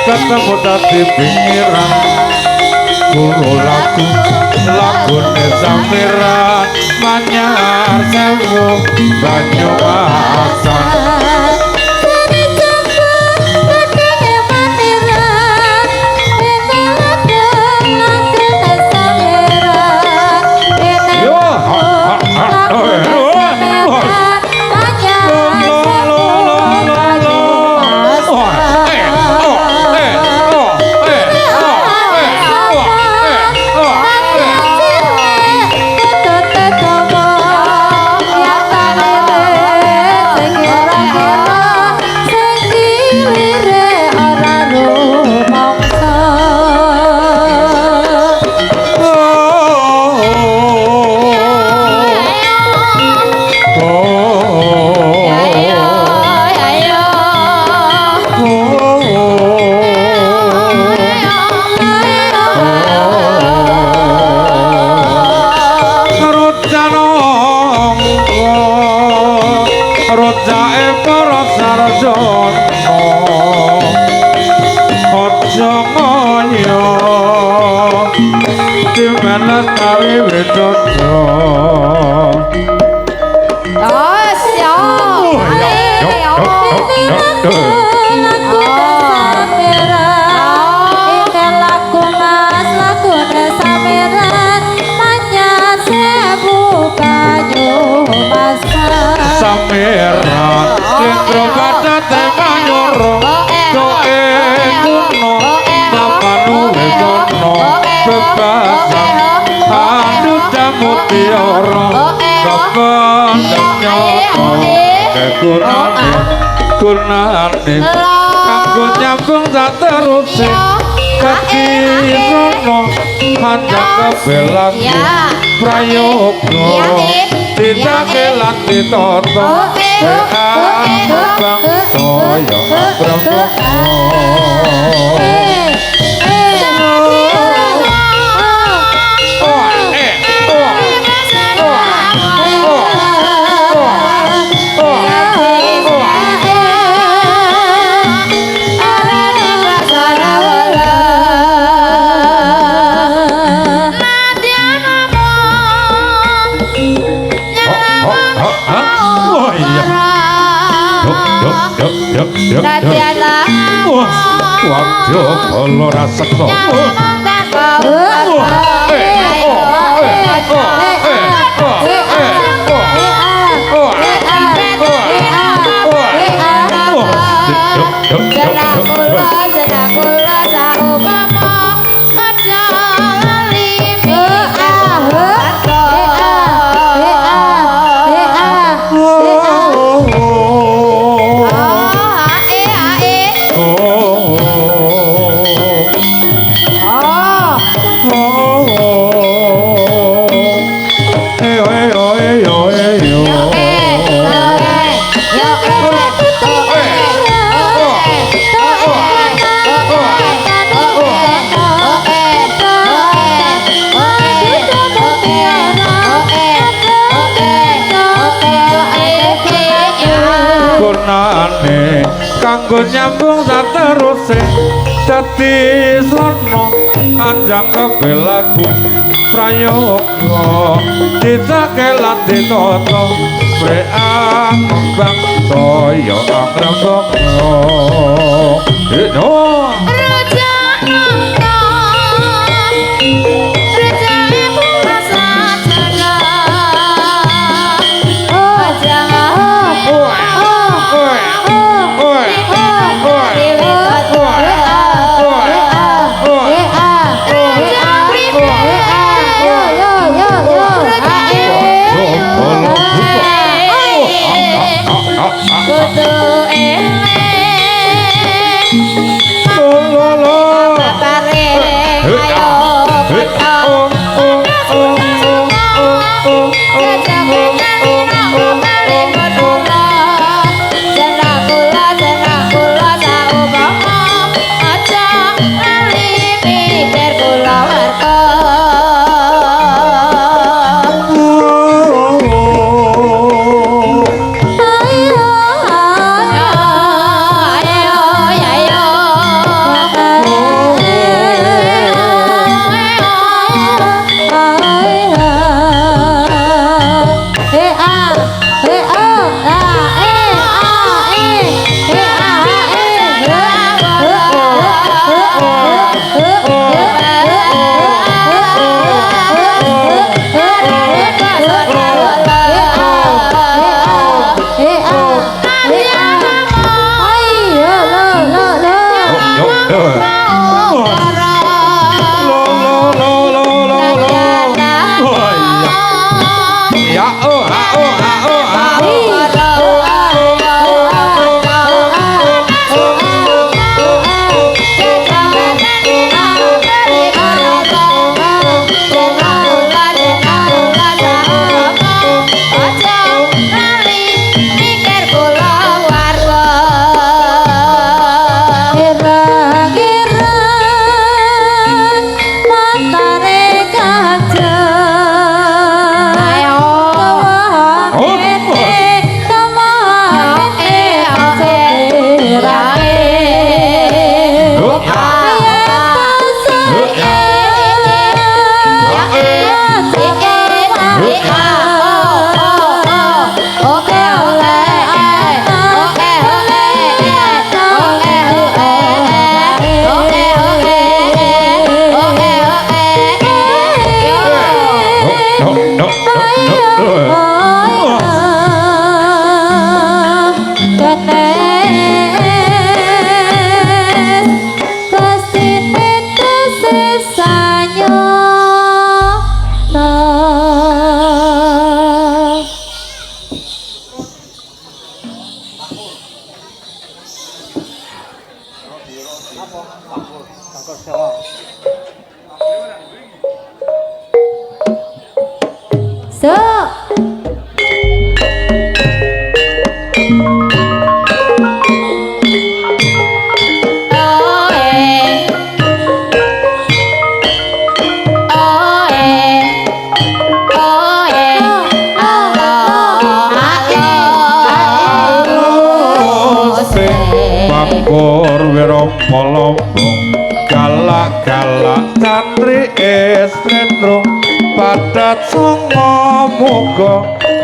ketemu tadi pinggiran kulo lagune samperan manyar sewu banyu asan gunane kanggo nyambung sateruse dadi sono panjang kebelaku prayoga ditake lan ditata bang toyo brahma Wabyo kalo rasakno kanggo nyambung sateruse dadi sono anjang kebelaku prayoga ditake lan ditata preang bang toyo akrabakna kudu eling lo paring ayo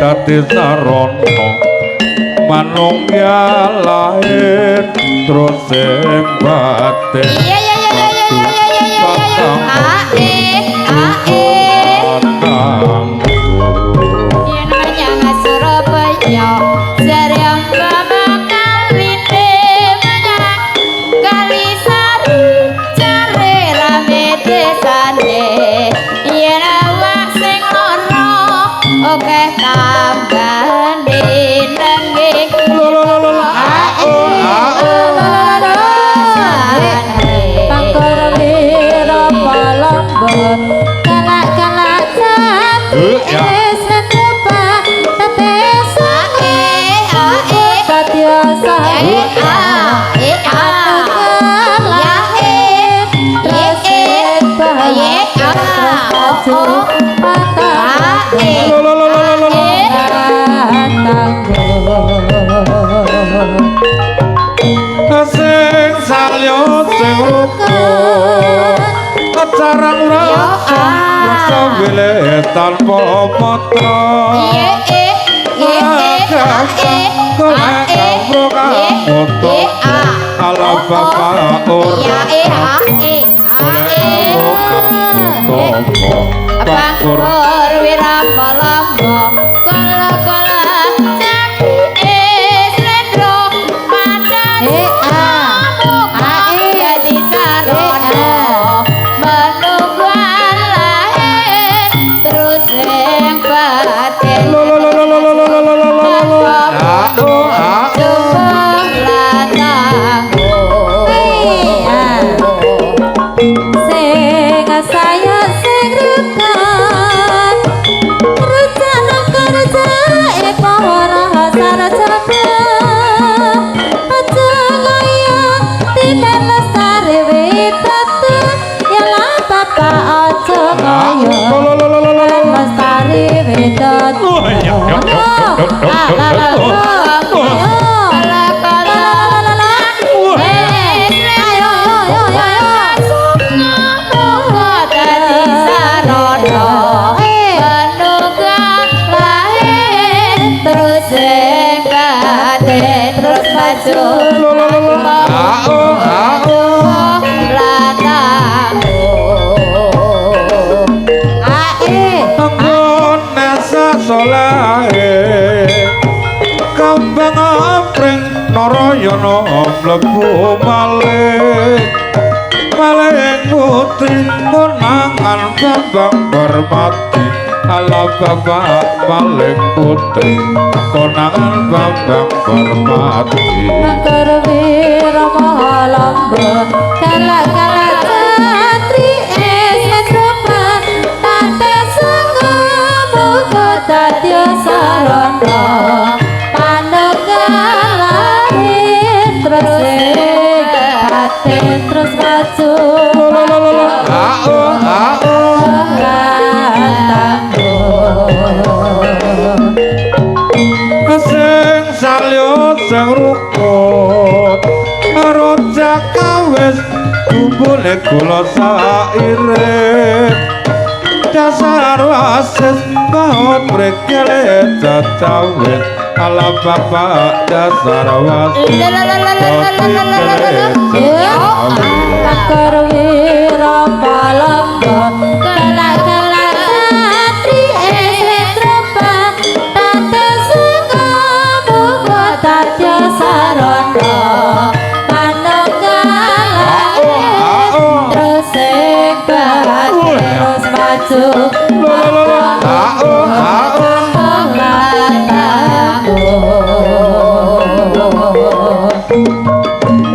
dadi sarana manung lahir terus sing batin tanpa patra ala bapak ora Pakur Wiramalamba kala-kala jadi slendro padha dadi sarana menunggu lahir terus ing batin maju kembang apring Narayana mlebu malih putri konangan Bambang Hormati ala bapak malih putri konangan Bambang Hormati Kerwira Mahalamba kala-kala satri esrupa tata sanga muga dadya sarana panegalahin terus batin terus maju sing salya sing rukun rojak kawis kumpule kula sairing dasar wasis bahut prekele cacawit ala bapak dasar wasis Kerwira Palamba kala-kala satri esrupa tata sanga muga dadya sarana panegalahin terus terus maju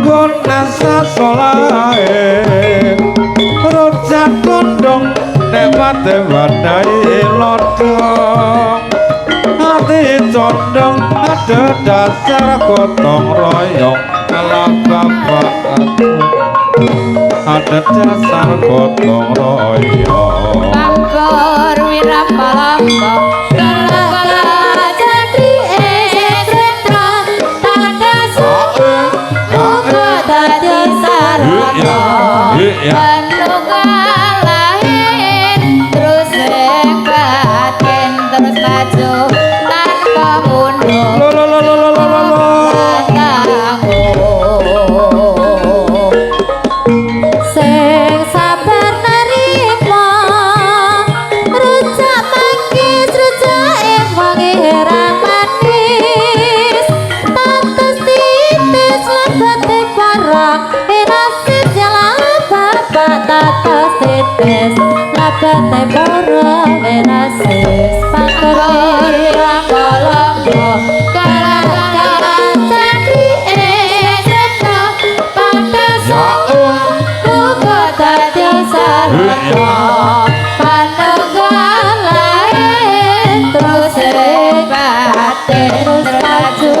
guna sasolae rojak kondong nek pate wadai lodong hati condong ada dasar gotong royong ala bapak ada dasar gotong royong Pangkor Wirapalamba kala-kala satri esrupa tata sanga muga dadya sarana Panugalahin terus batin terus maju tanpa mundur sing sabar nerima rujak manggis rujak wangi manis tatus titis lebete parang inasis jalan bapak tatus titis lebete parang inasis Pangkor Palamba kala-kala satri esrupa pada sanga muga dadya sarana panegalahin terus batin terus maju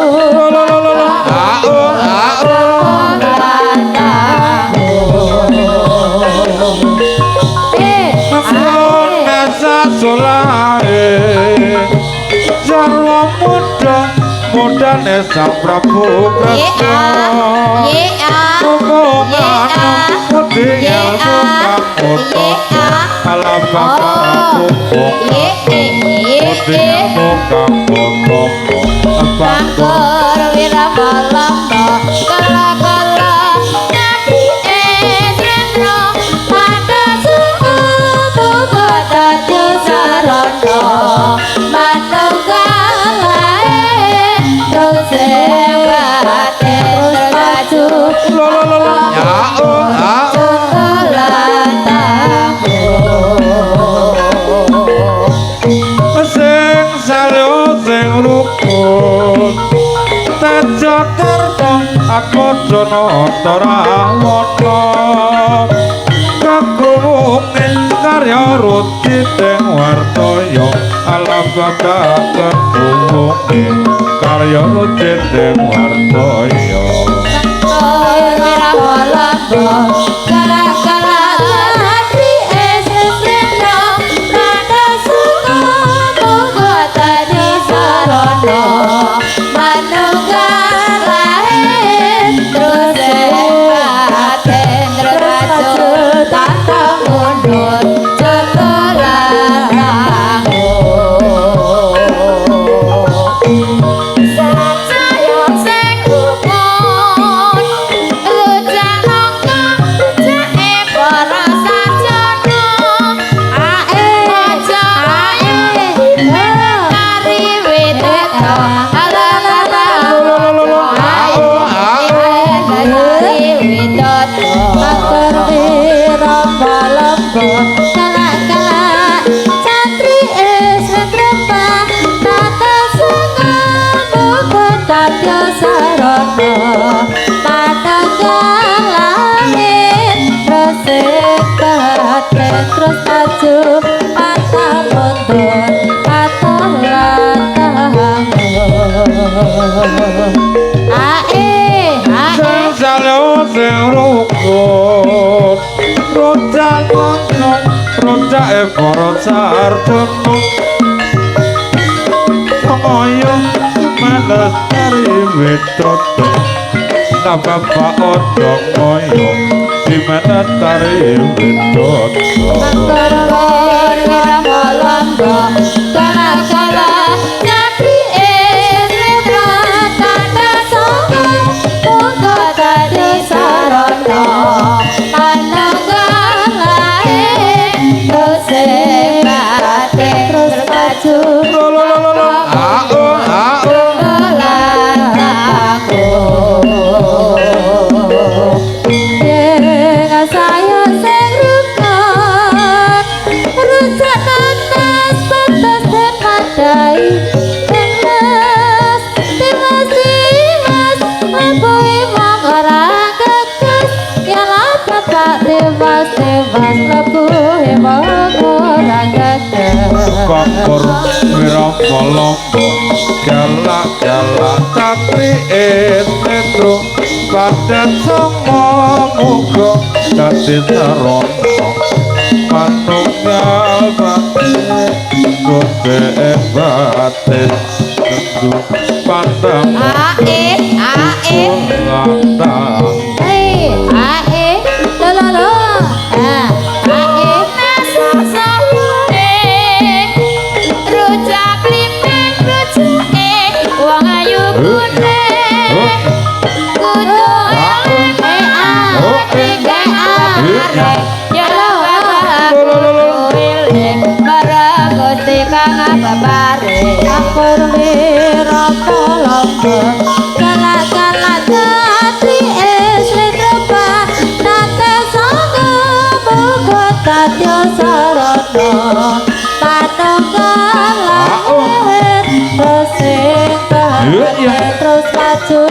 Jarwa muda sang Prabu Kresna omongan putih ilmu kamuto ala bapak pupuk putih ilmu kamuto Pangkor Wirapalamba kala-kala Nabi Esrendra pada sanga muga dadya sarana manunggalahin terus batin terus maju sing salya sing rukun tajakarta atmajana tarawata kagrunging karya ruti teng wartaya ala bapak kegrunging karya ruti teng wartaya kala-kala satri esrendra pada sanga muga dadya sarana manunggalahin terus batin terus maju tanpa mundur setelah saya sing Sing salyo sing rukun rojak lanang rojake para sarjana Ayo malas kari wetoto na bapak odong moyo di malas kari wetoto Kokor wiraka lomba galak-galak cakri etro padat sama muga dadi sarana manunggal batin kote batin tentu pandang landang terus maju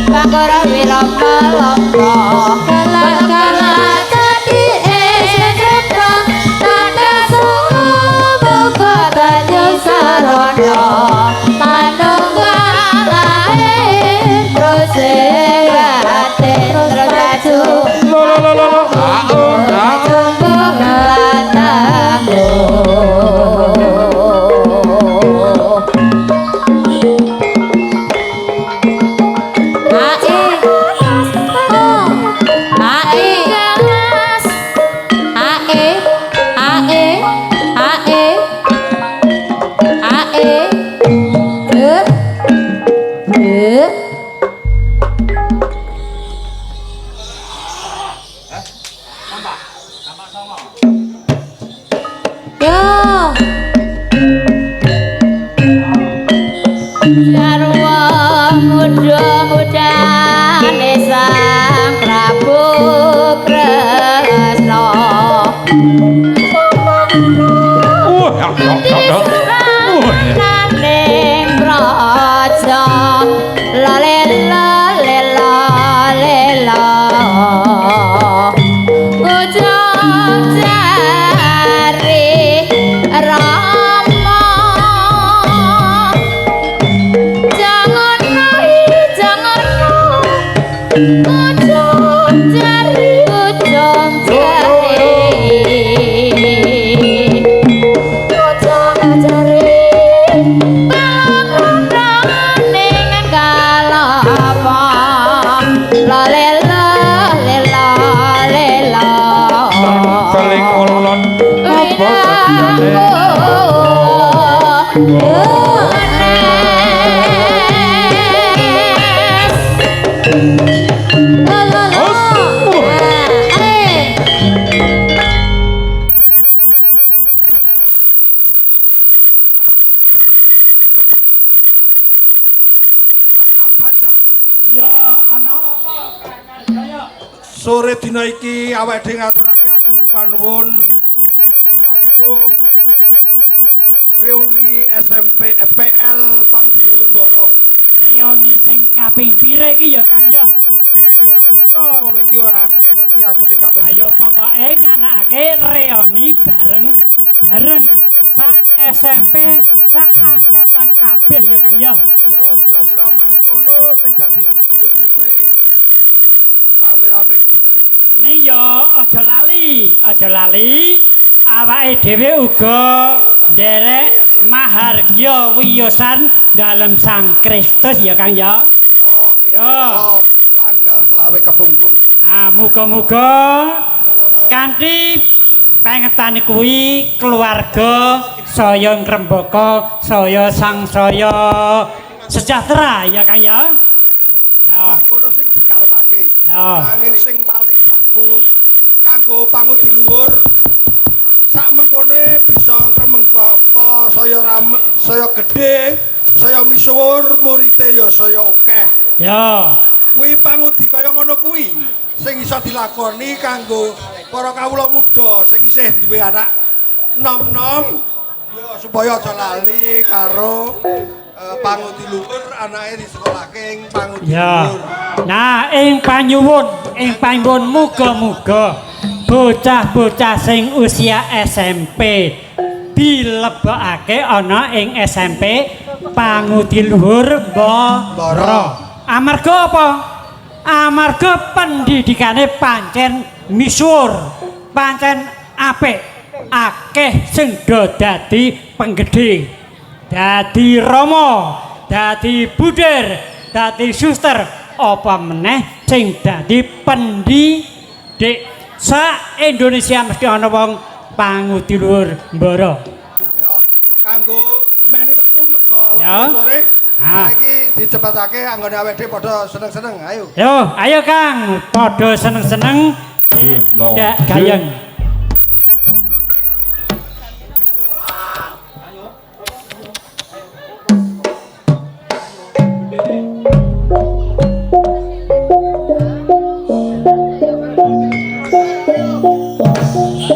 Kakora wiraka lomba galak-galak dadi esra tanda songo muga dadi sarana manunggal lahir terus batin terus maju Kakang Panca Ya ana apa Jaya? Sore dina iki awake dhewe ngaturake agung panuwun kanggo reuni SMP FPL Pangdluhur Mboro. Reuni sing kaping pire iki ya Kang ya? Ora cetha wong iki ora ngerti aku sing kaping. Ayo pokoke nganakake reuni bareng sak SMP sak angkatan kabeh ya Kang ya. Ya kira-kira mangkono sing dadi ujuping rame-rame dina iki. Ini ya aja lali awake dhewe uga nderek mahargya wiyosan dalam Sang Kristus ya Kang ya. Yo iki Ya. tanggal selawe kepungkur. Ah muga-muga kanthi pengetane kuwi keluarga saya ngrembaka saya sangsaya sejahtera ya Kang ya. Ya. Mangkono sing dikarepake. Ya. Nanging sing paling baku kanggo pangudi luhur sak mengkone bisa ngrembaka saya gedhe, saya misuwur, murite ya saya akeh. Ya. Kuwi pangudi kaya ngono kuwi sing iso dilakoni kanggo para kawula muda sing isih duwe anak nom-nom ya supaya aja lali karo pangudi luhur anake disekolahke ing pangudi Ya. luhur. Nah, ing panyuwun muga-muga bocah-bocah sing usia SMP dilebokake ana ing SMP Pangudi Luhur Mboro. Amarga apa? Amarga pendidikane pancen misuwur, pancen apik, akeh sing do dadi penggede, dadi rama, dadi buder, dadi suster, apa meneh sing dadi pendidik. Sa Indonesia mesti ana wong Pangudi Luhur Mboro. Ya, kanggo kemeni wektu mergo Ya. sore saiki dicepetake anggone awake dhewe padha seneng-seneng. Ayo. Yo, ayo Kang, padha seneng-seneng ndak gayeng.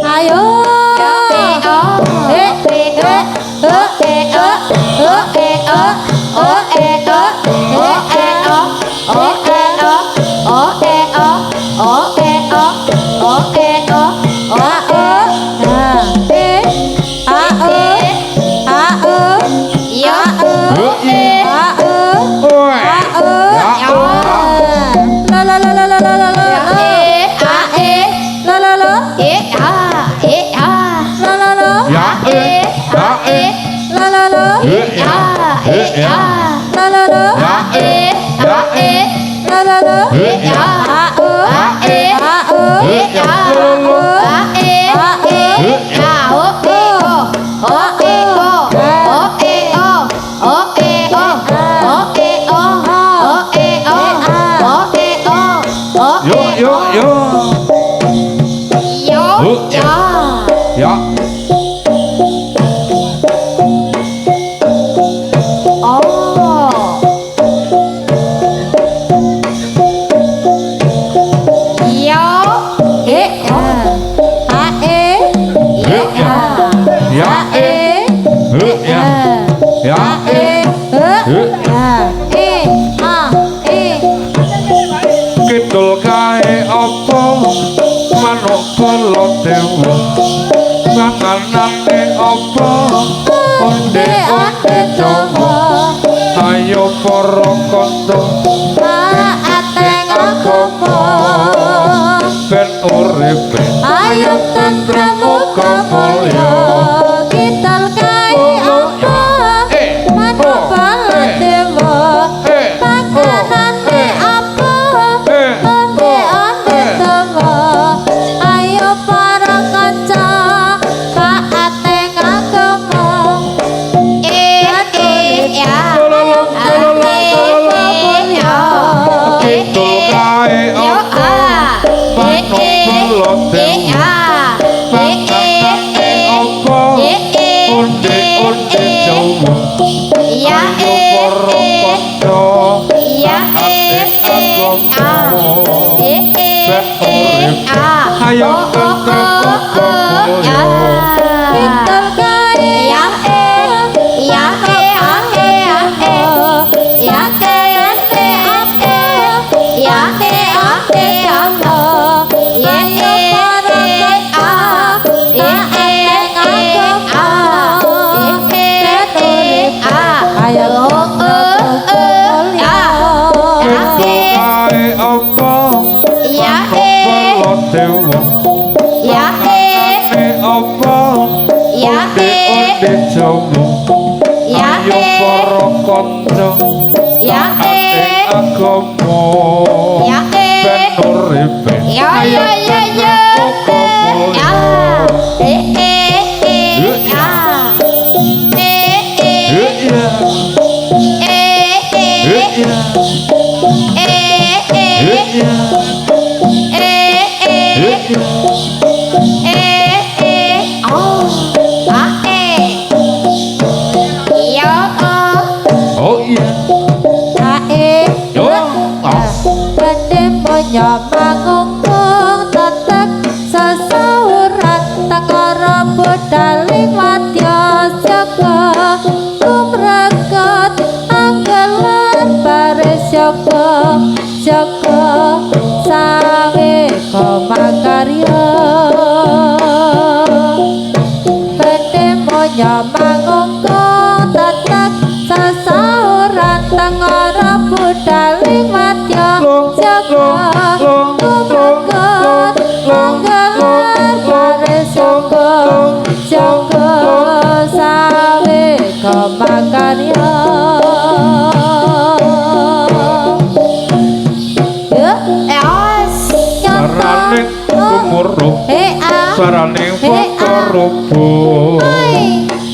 Ayo. Kidul kae apa manuk kala dewa panganane apa onde-onde jawa ayo para kanta ben urip Ayo tentrem muga mulya Kidul kae apa manuk kala dewa panganane apa onde-onde jawa ayo para kanca taate ngagama Kidul kae apa manuk kala dewa ayo tentrem mulya Pinter kae Ya ya kae apa dewa ane apa onde jawa ayo para kanca ate agama ben uripe ayo Nyamangungkung tetek sesaurat takara budaling wadya jaga kumreget anggelan baris jaga sawe komakarya bende monya mangungkung tetek sesaurat takara budaling wadya jaga Makarya saraning kumurup saraning fotorupu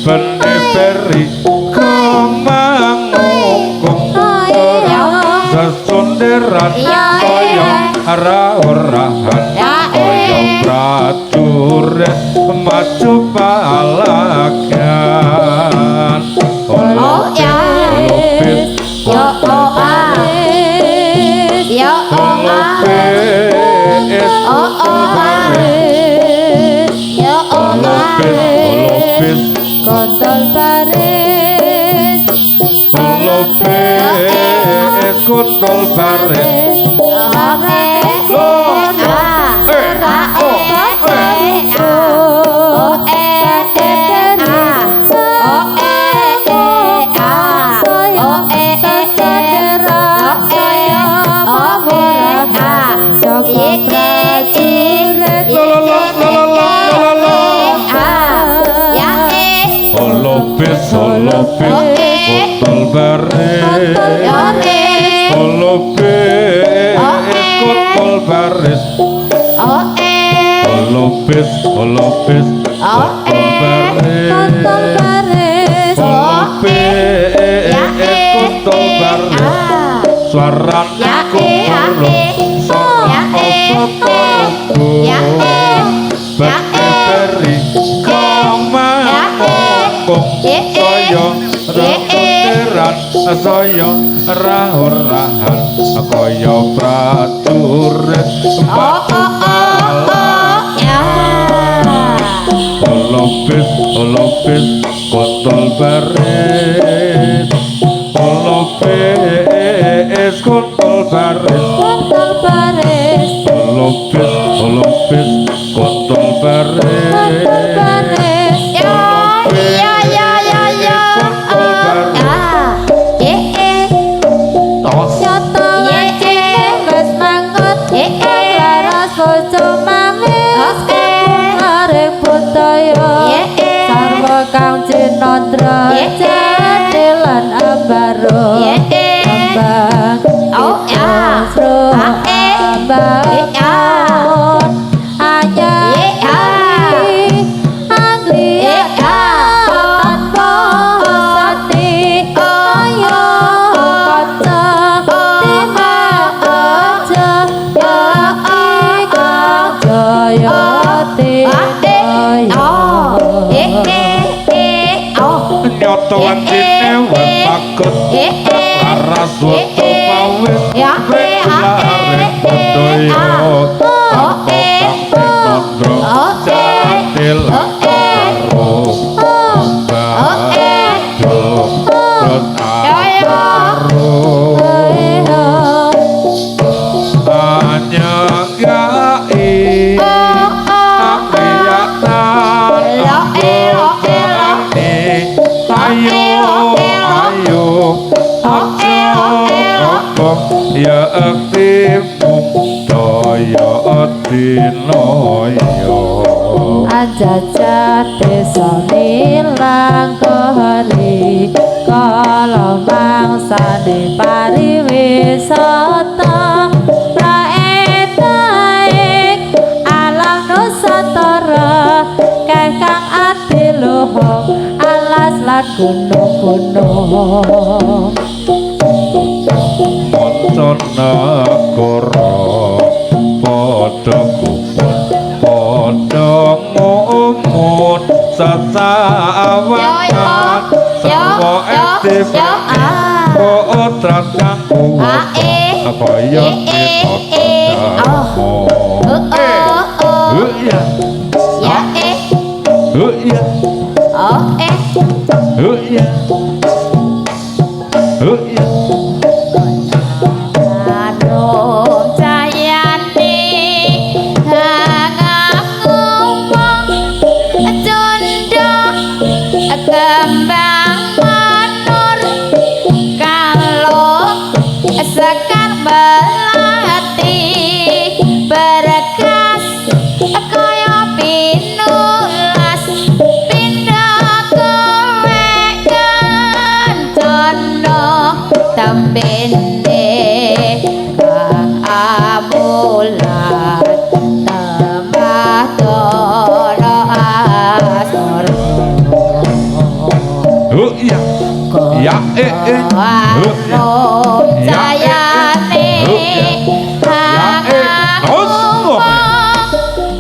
bene peri kamangungkung sesonderan kaya ora-orahan kaya prajurit maju palagan Kontol baris kontol baris kontol baris kontol baris olopis kontol baris kontol baris suarane kumurup suara fotorupu bene peri kamangungkung saya rahur-rahan kaya prajurit olopis kontol baris olopis kontol baris olopis kontol baris Kang Cinodra jadilan ambaro ambang asro ambang angli tanpa sati ayo kaca tima aja nyoto wandine wepakut laras wetu pawis lare padaya tanpa kang ilang karo bado terus karo anyagai akriyatan ayo ya aktif daya dinoyo ajajar desa nilang kehari kala mangsane pariwisata praetaik alam nusantara kakang adiluhung alas lan gunung-gunung Monconegoro padha kumpul padha ngomong sesawangan semua aktif potrat kang kuat kaya Kembang menur kalau sekar melati berkas kaya pinulas pindah kowe kancono tembene amulat temah toro asor ya sayane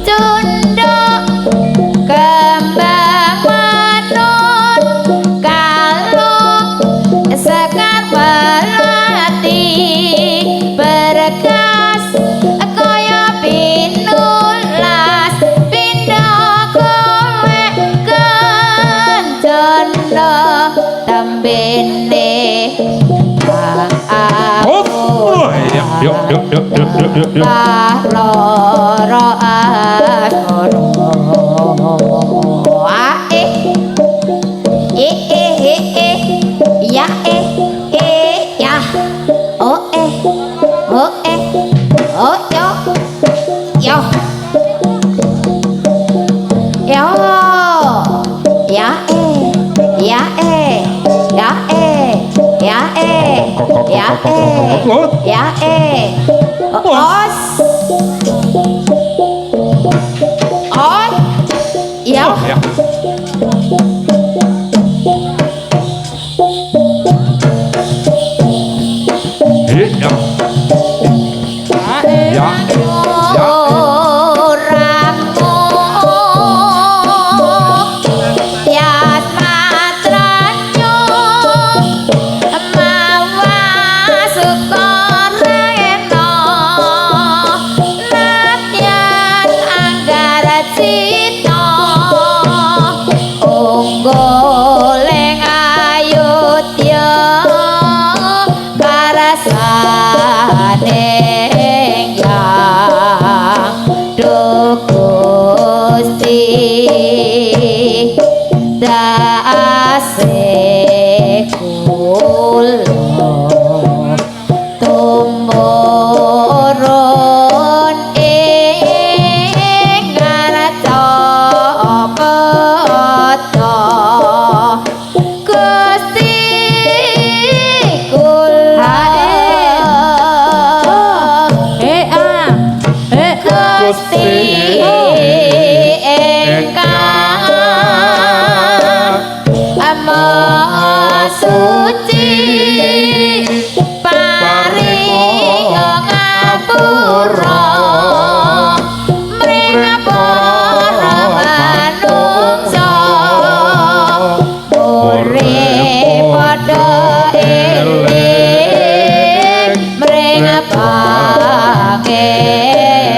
cunduk kembang menun kalung sekar melati berkas kaya pinulas pindah kowe kancono tembene loro asoro ya ya oh yo yo ya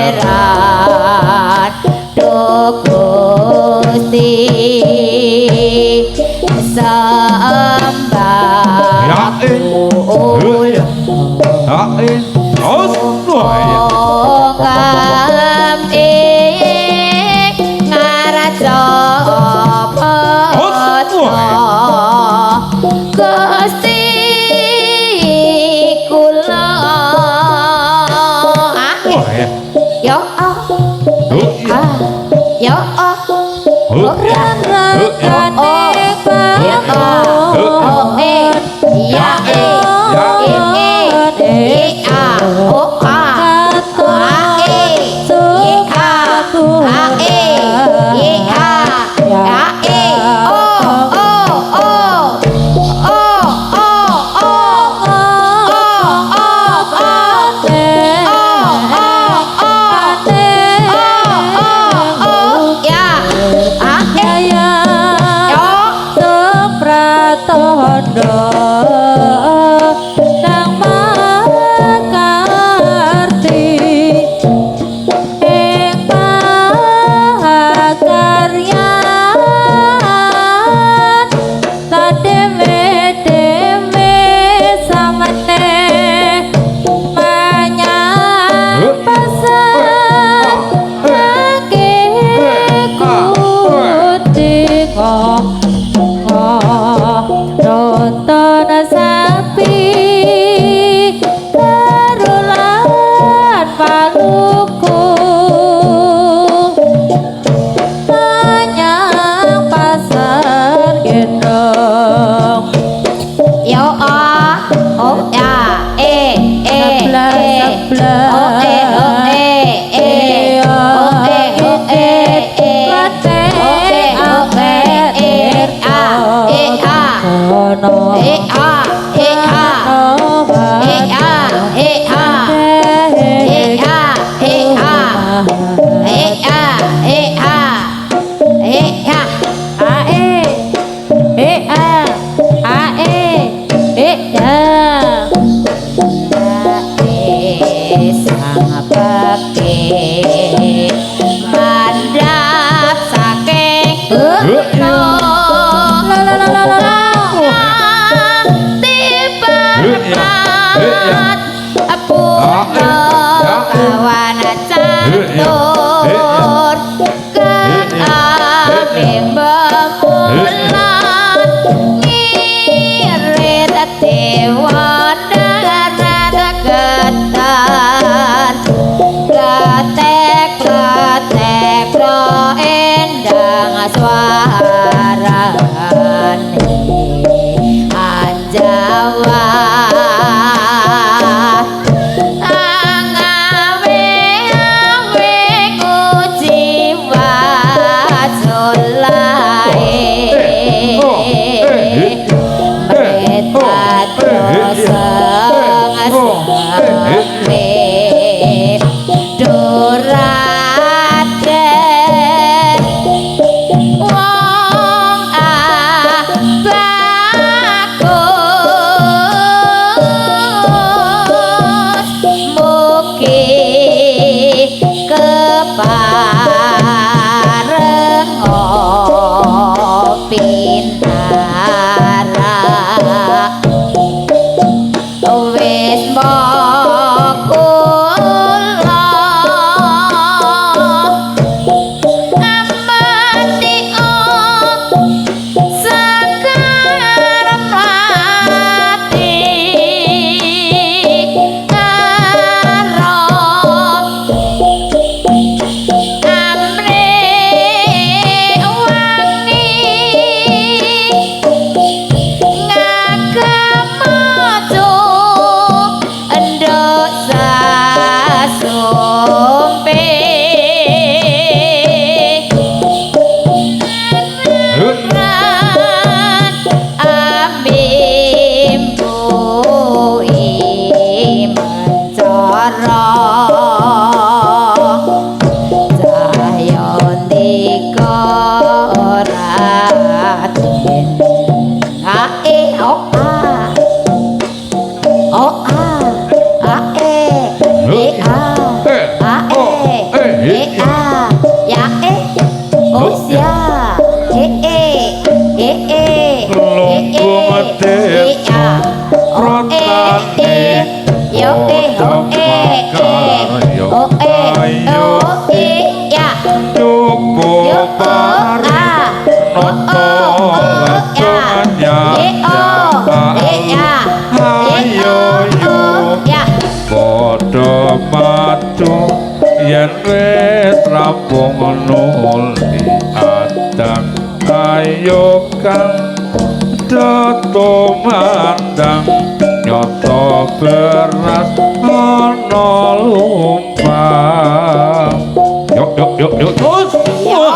pangeran Dukuh ngam ngaraja Gusti kula yo yo yo ya cukup pari noto lecanya ayo yo padha matu yen wis rampung nuli adang ayo kang dato mandang nyoto beras ana lumpang yuk terus kok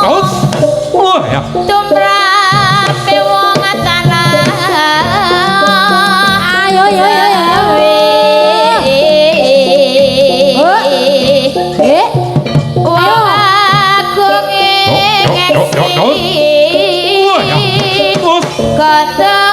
Terus ya. tumrape wong tanah Ayo yo yo yo. wong agung kata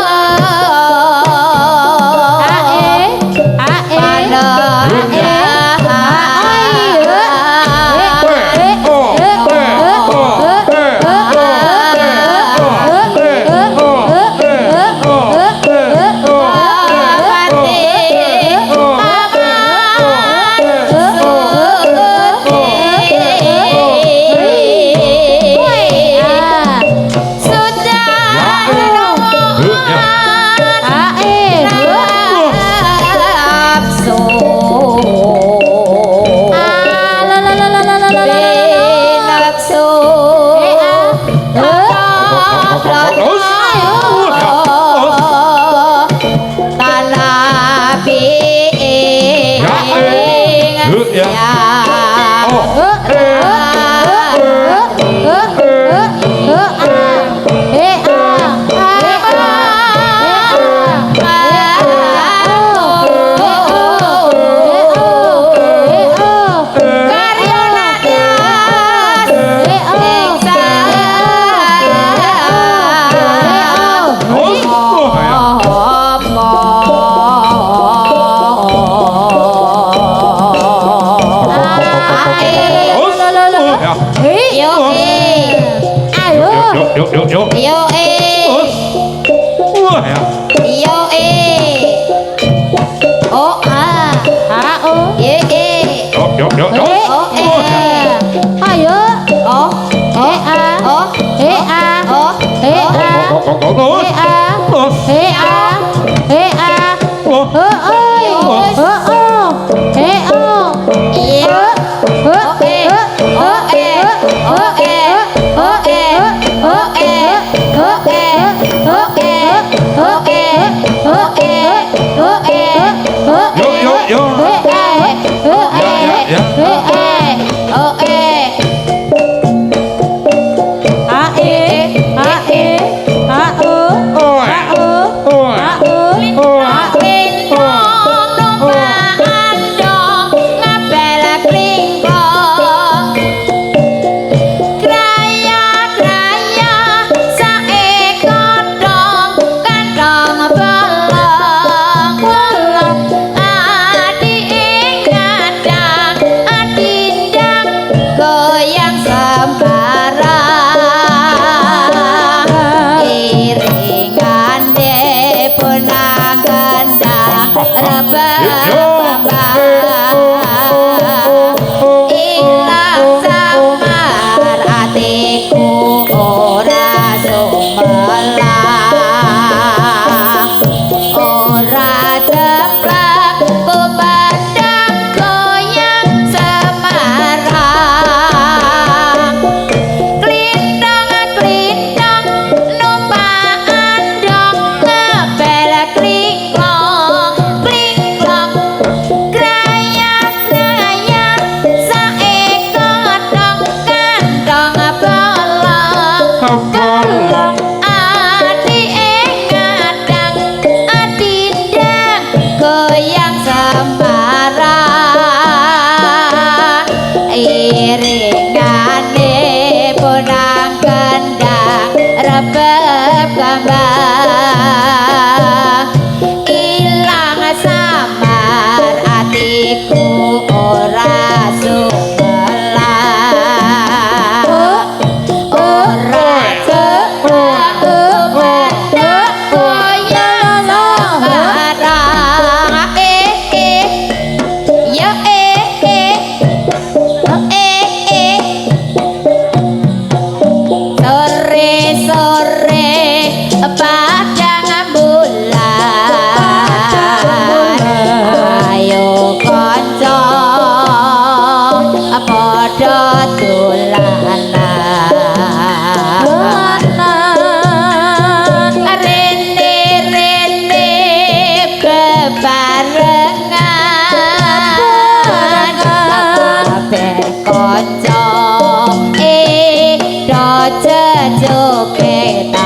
kanca kejogetan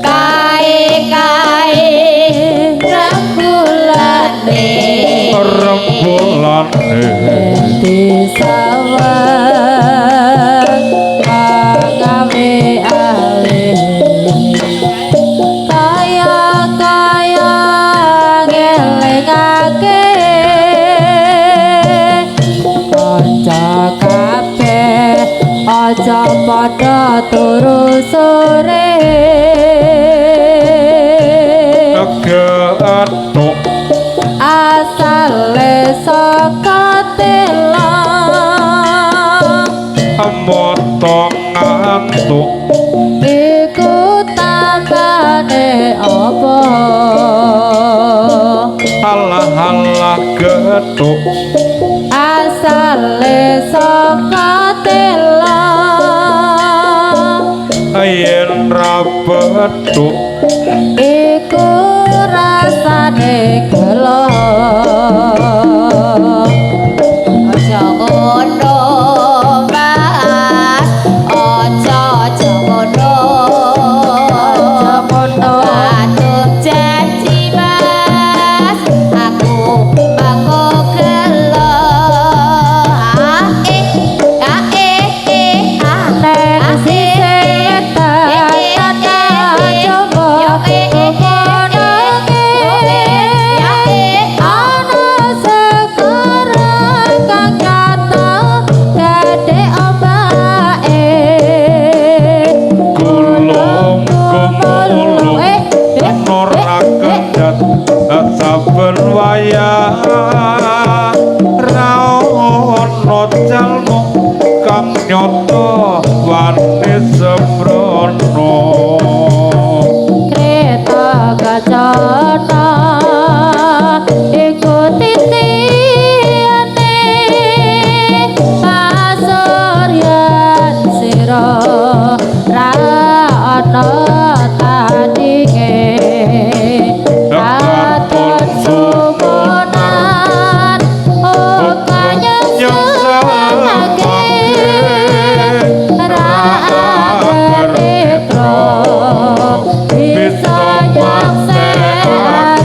kai-kai rembulane Rembulane di sawah mengawe alih kaya-kaya ngelingake kanca kabeh aja padha turu sore kegatuk asale saka telang motong ngantuk iku tandane apa halah-halah getuk asale saka telang yen ra betuk iku rasane gelo aja ngono mas aja ngono atur janji mas aku bangko gelo nek sise tata coba kono ana sekarang kang kata gede ombake gulung gumulung ora kedat saben wayah ra ono jalmu kang nyoto wani sembrono kereta kacana ikuti tiane pasuryan sira ra ana tandinge katon sumunan kanyengselake ra ada retro bisa nyakseni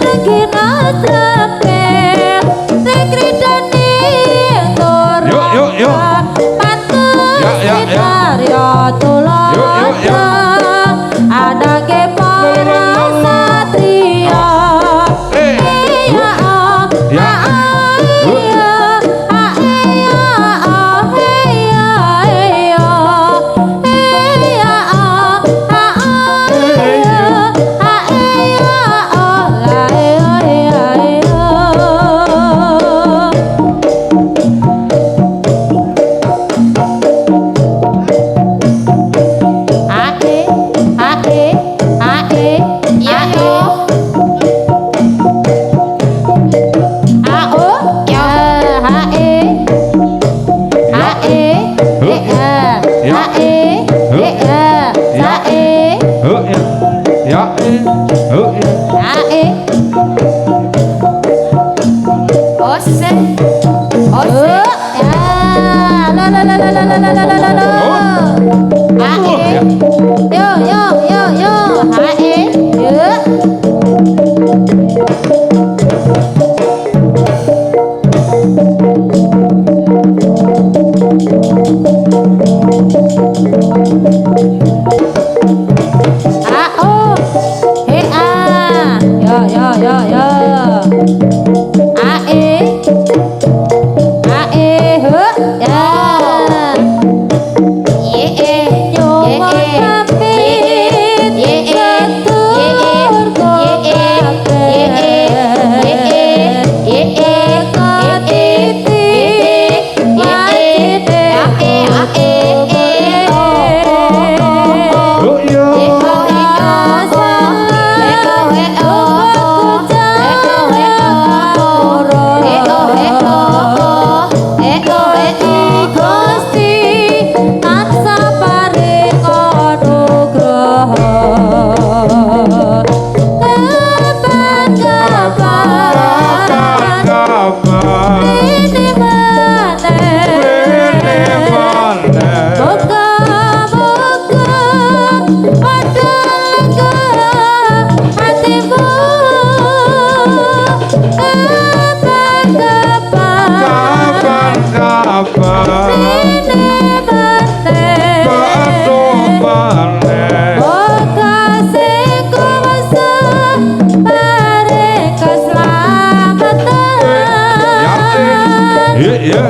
Regina Trapel, Negeri Dani Ya ya.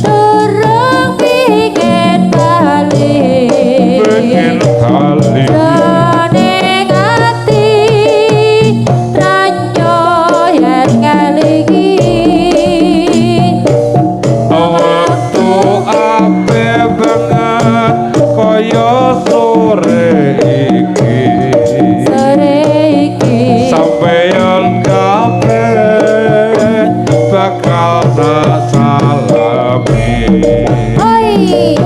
Durung pingin bali. Pengen kali. Jroning ati ranyo yen ngelingi. Waktu ape banget kaya sore iki. Sore iki Sampeyan kabeh bakal tak salami. oi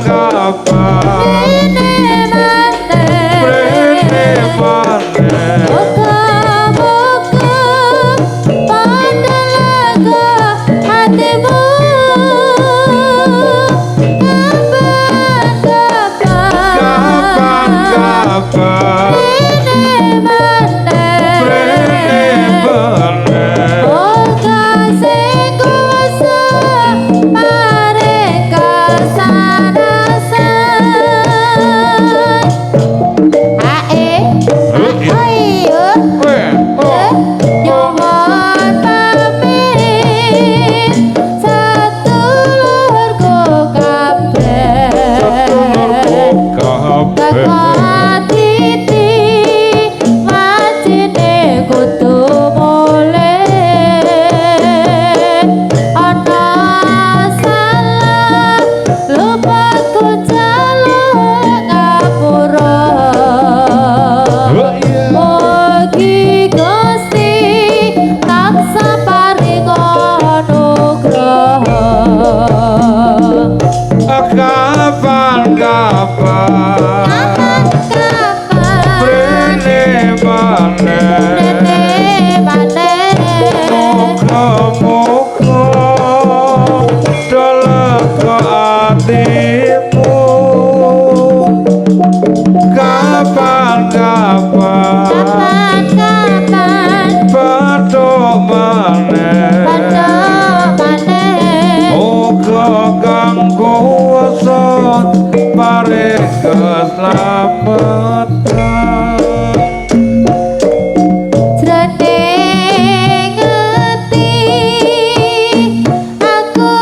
kapan ini Rene maneh. moga-moga pada lega hatimu. Kapan ini Rene maneh. moga sing kuwasa paring kasarasan. Ae ayo nyuwun pamit sedulurku kabeh. Teko titi wajine kudu mulih. Ana salah lupaku jaluk ngapura. Mugi Gusti tansah paring anugraha. Kapan Rene maneh. Muga-muga dalega atimu. Kapan Bathuk maneh. Muga kang kuwasa paring keslametan. Jroning ati aku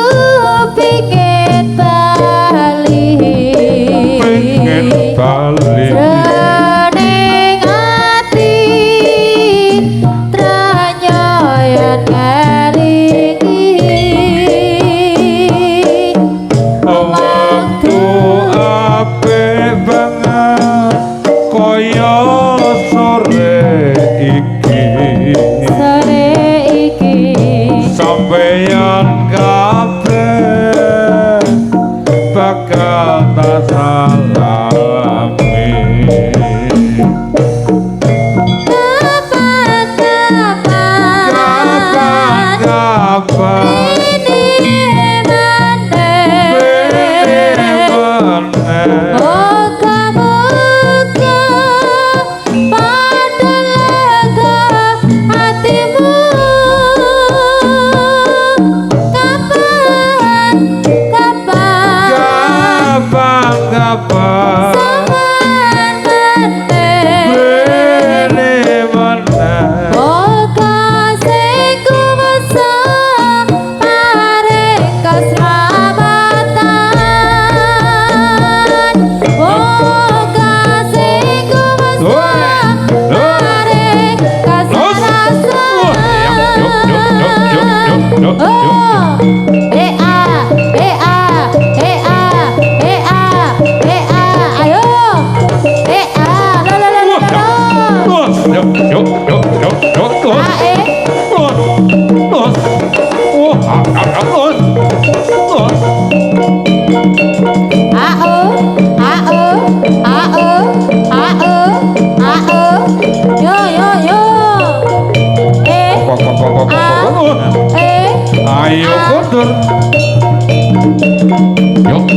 pingin bali. Pengen bali. Jroning ati tranyo yen ngelingi. Waktu ape banget kaya sore iki. Sore iki Sampeyan kabeh bakal tak salami. Kapan ini maneh. moga-moga pada lega hatimu. Kapan Sawan maneh. Rene maneh. Moga sing kuwasa paring keselamatan. Moga sing kuwasa paring kesarasan. Oh, ea, ayo, lo, yo, Ayo kotor. Yuk.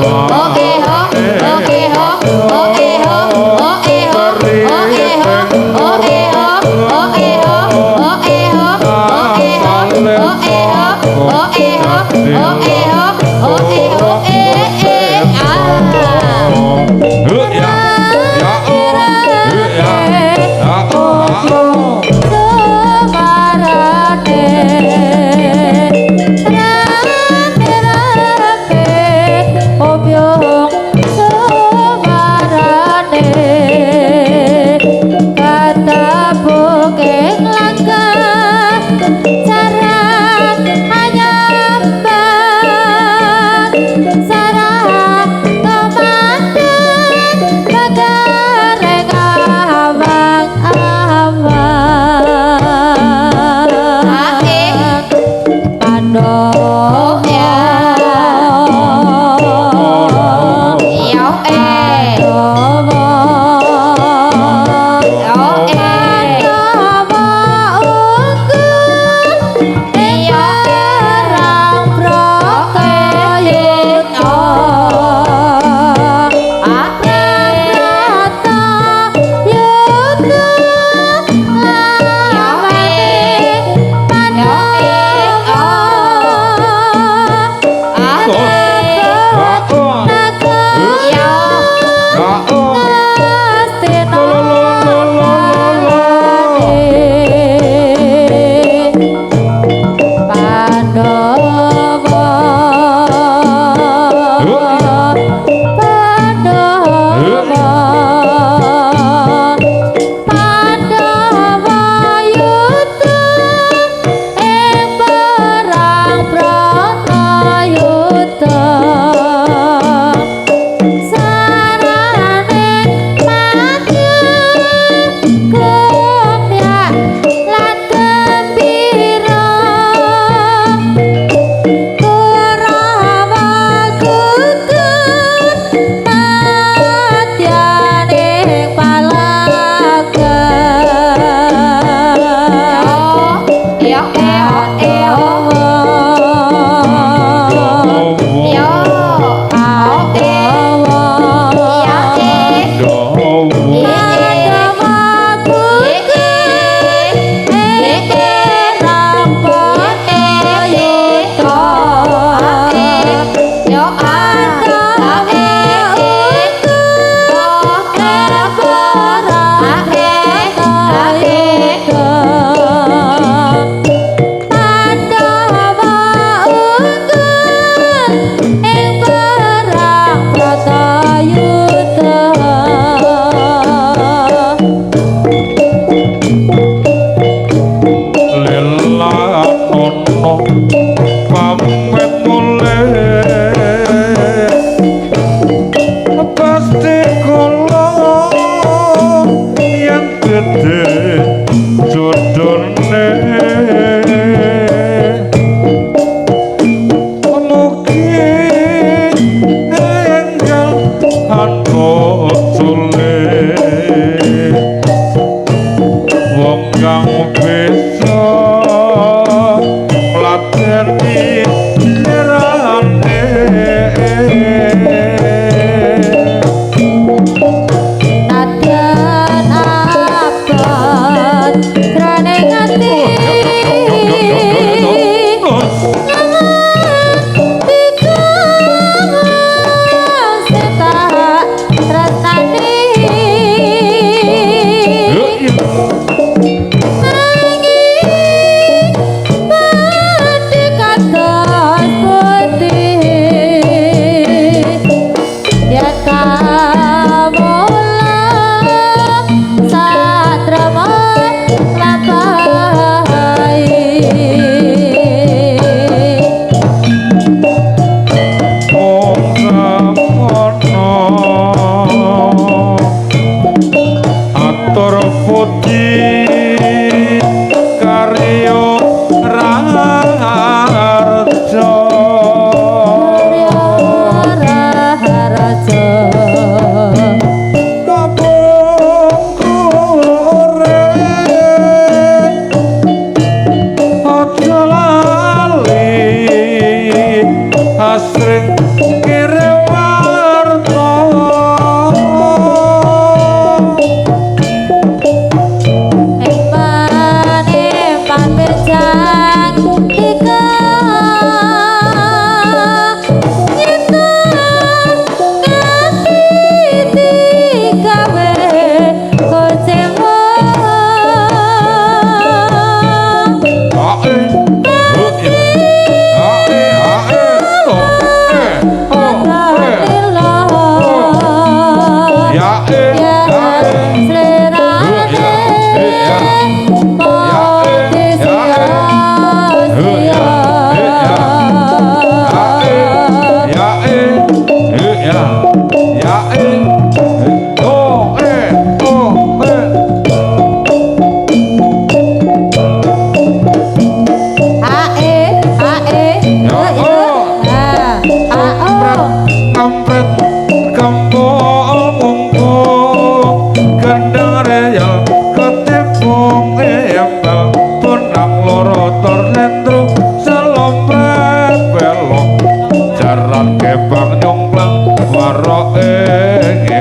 Semarane rame-rame obyo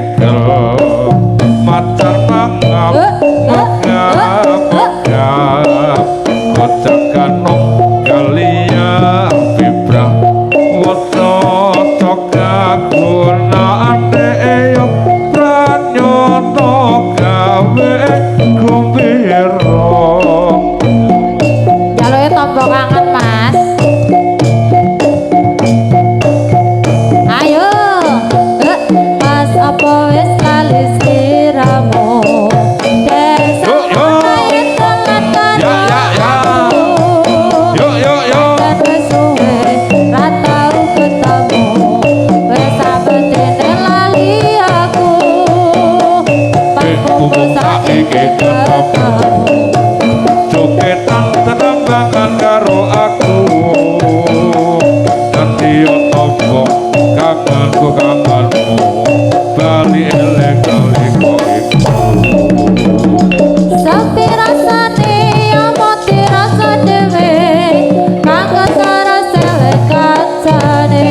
segel macan mangap mangap kocakan kalia vibra wasa toka gunane yo pranyoto gawe kumbiro Jaluke tombok kangen Mas. Ayo, Mas apa wis lali sliramu? Desa kaya telat karo aku. Dan wis suwe ra tau ketemu. Wis sabetene lali aku. Panggung saiki ketemu. jogetan tenambangan karo aku ganti otopo kangenku kangenmu bali eleng kaliko Sapi rasane amoti rasa dhewe kangen karo selek kancane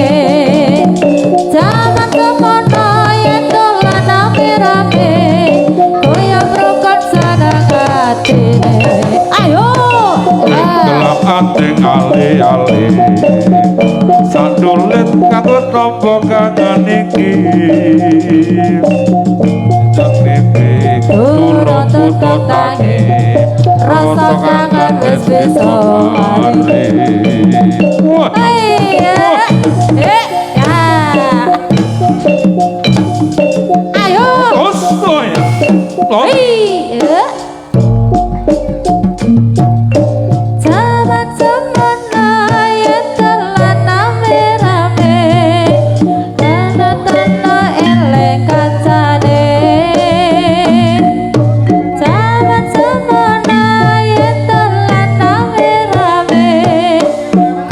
jaman semono yen dolan rame-rame koyo brokot seneng atine ayo gelap anting ali-ali sandulit kanggo tombo kangen iki Jatipi turun putu tangi rasa kangen wis bisa mari Wah, ayo ostoya Jaman semono yen telan rame-rame tanda-tanda eleng kancane Jaman semono yen telan rame-rame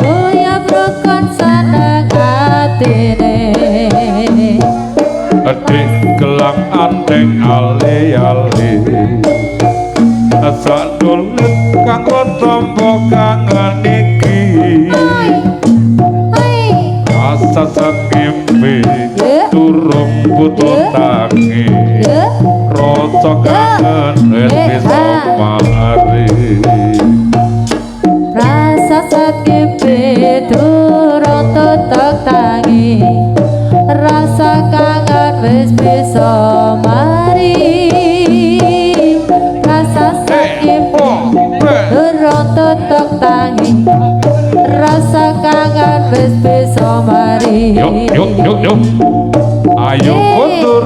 koyo brokon seneng atine adik gelang anteng ali-ali sandulit kanggo tombo kangen iki rasa sakimpi turung putu tangi rasa kangen wis bisa mari Rasa sakit turun tutuk tangi Rasa kangen wis bisa mari Rasa sakit turun tutuk tangi Rasa kangen wis bisa mari yuk ayo mundur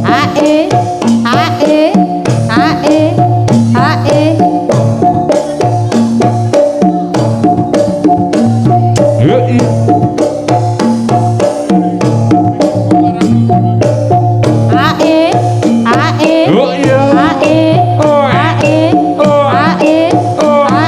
Ae, ae, ae, ae yuk Ae, ae, yuk ya ae, oi ae, ae, ae,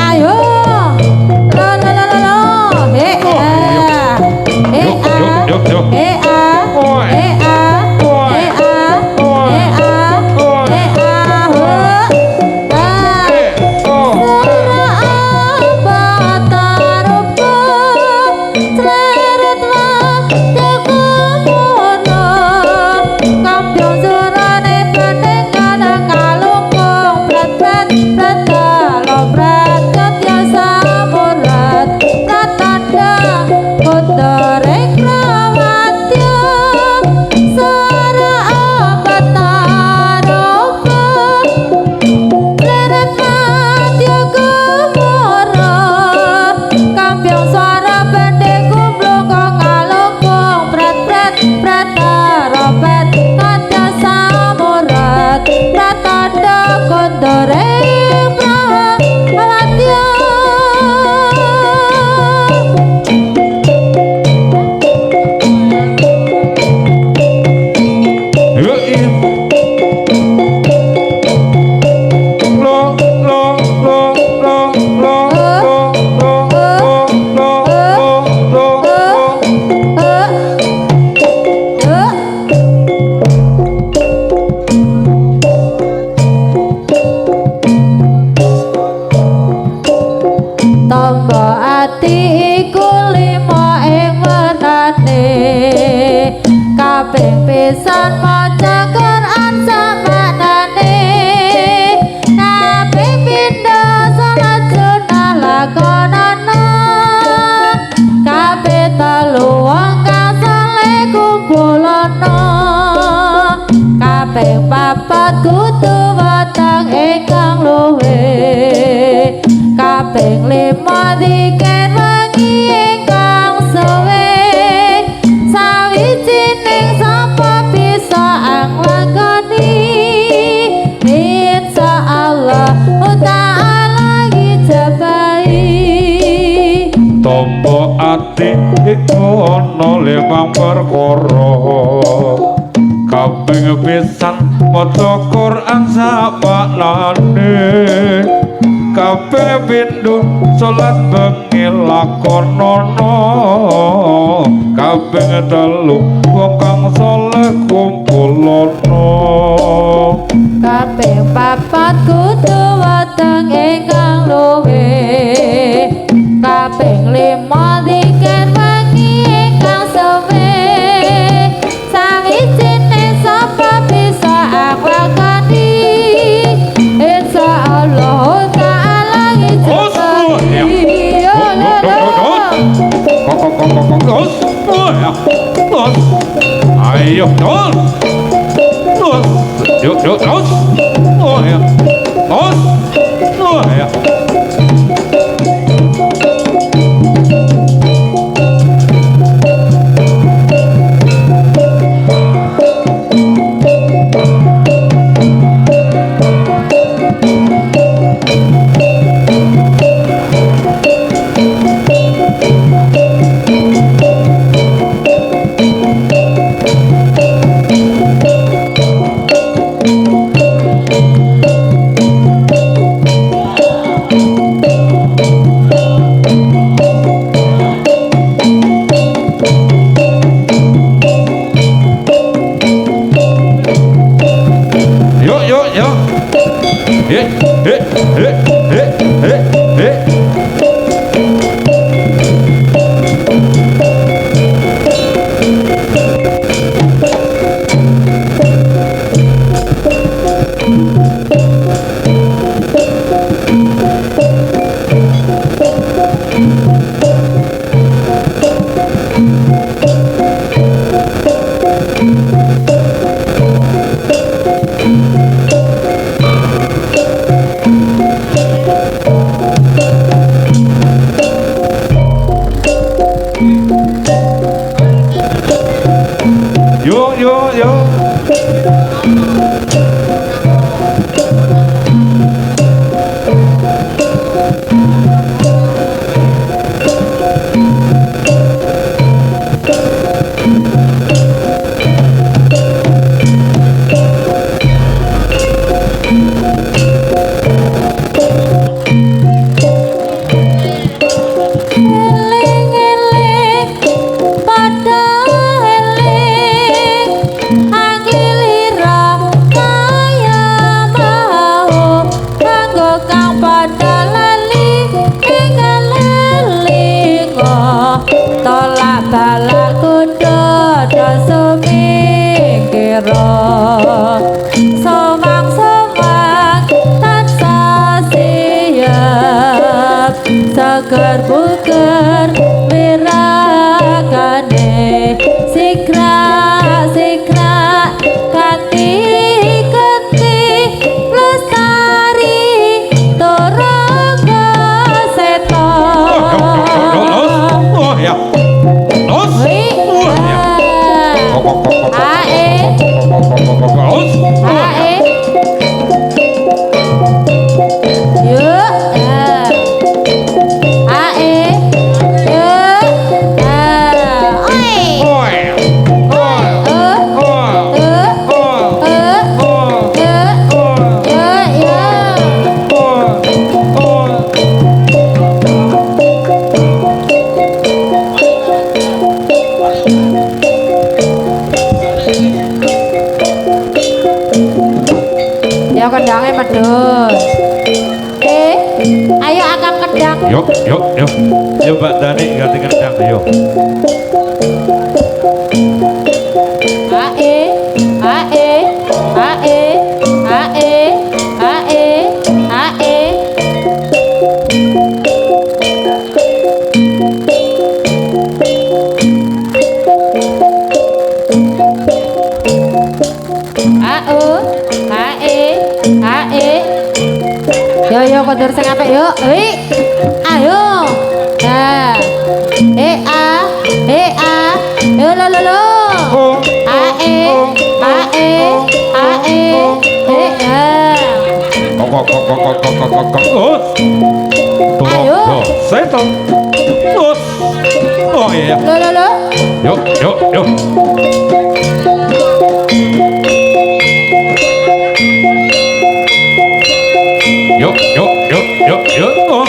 Ayo, lo lo lo lo lo, yuk lo ati iku ana limang perkara kaping pisan maca Quran sak maknane kaping pindho salat bengi lakonono kaping telu wong kang saleh kumpulono kaping papat kudu weteng ingkang luwih kaping lima dikir wengi ingkang suwe sawijine sapa bisa akwakani insyaallah taala ayo yuk oh ya Seger buker wirakane sikra kanthi keti lestari toraga setan oh ya kendangnya medun. Ayo akam kendang. Yuk Mbak Dani ganti kendang yuk. Yo kondur sing apik yo. Ayo. Nah. Yo lo. Ayo. Seto. Oh iya. Lo. Yuk, yuk, yuk. Yuk, yuk, yuk, yuk, yuk. Oh.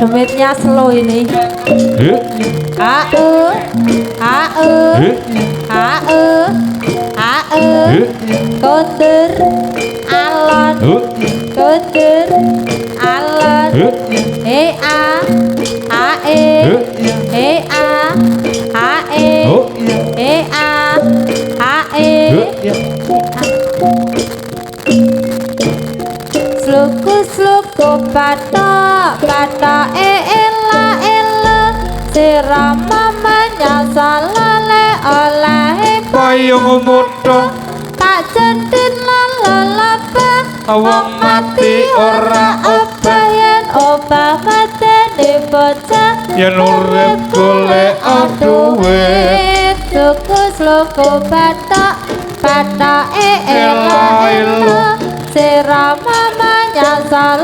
Demitnya slow ini. Kondur alon, kondur alon. Sluku patok ela sirama menyasal oleh Payung muda tak cendin lalapa Wong mati ora obah yen obah mateni bocah yen urip golek duit. Sluku patok ela sirama menyasal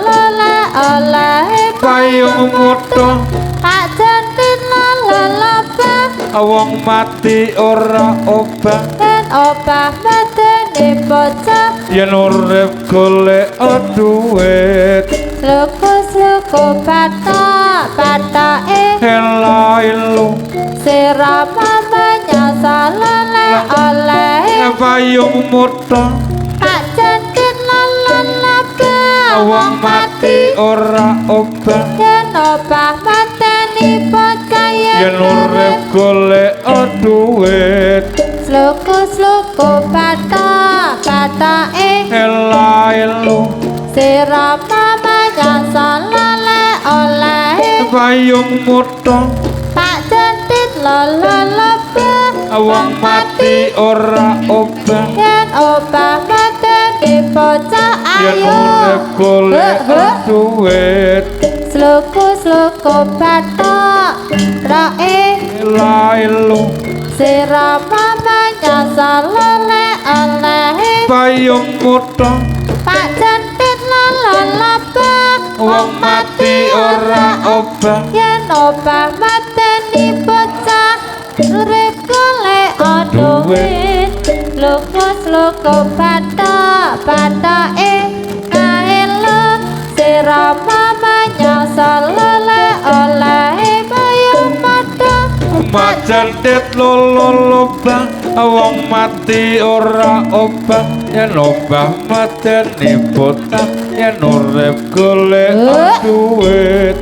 oleh Payung muda tak cendin lalapa wong mati ora obah yen obah mateni bocah yen urip golek duit. Sluku patok Ela ilu sirama menyasal oleh payung muda tak cendin lalapa wong mati ora obah yen obah mateni bocah yen urip golek duit. Sluku patok Ela ilu sirama menyasal oleh payung muda tak cendin lalapa wong mati ora obah yen obah mateni bocah yen ayo urip golek duit. Sluku patok Ela ilu sirama menyasal oleh payung muda tak cendin lalapa wong mati ora obah yen obah mateni bocah urip golek duit. Sluku patok kaelo sirama menyasal oleh payung muda macan det lolobah wong mati ora obah yen obah mateni bocah yen urip golek duit.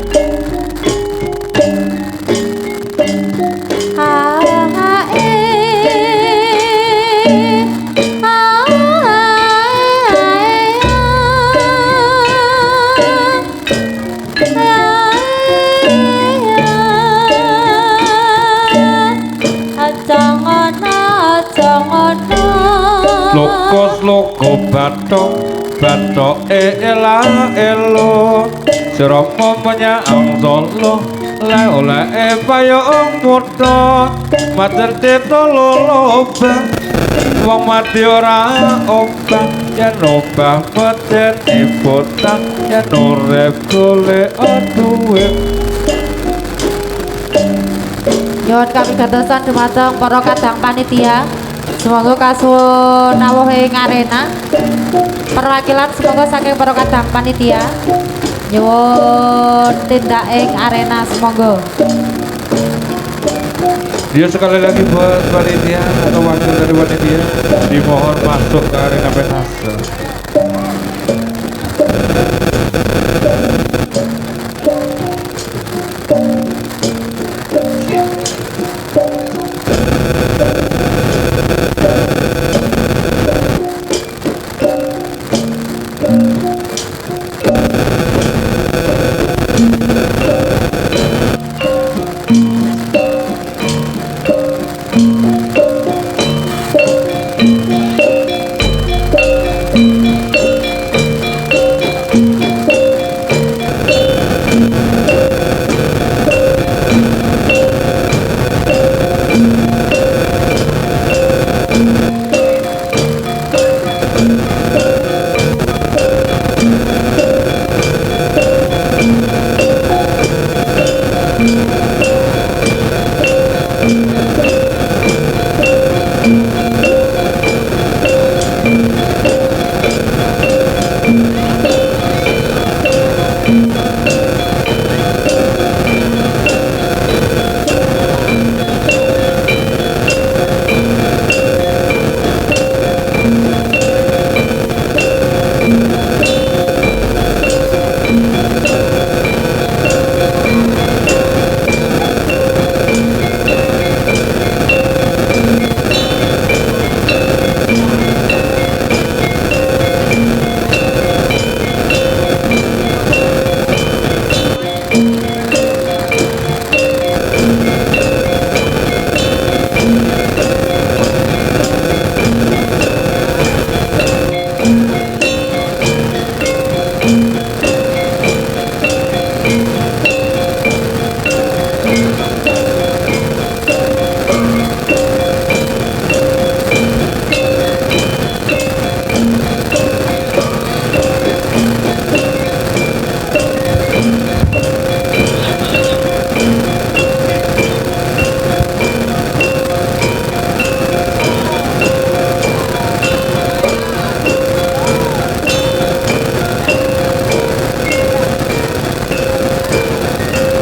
Loko bathok ela elo sirama menyang solo le oleh payung muda mater cita lolobang wong mati ora obah yen obah meten ibutang yen urip golek duwe. Nyuwun kawigatosipun dumateng para kadang panitia. Semoga kasuwun nawuh ing arena. Perwakilan semoga saking para kadang panitia. Nyuwun tindak ing arena semoga. Dia sekali lagi buat panitia atau wakil dari panitia dimohon masuk ke arena penasa.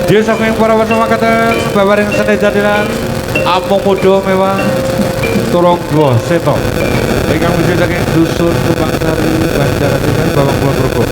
Dia saking para wasamakatan babaring seni jadilan amung muda mewah turong dua seto ingkang wujud saking dusun Tumpangsari Banjarnegara Bawang Kulon Progo.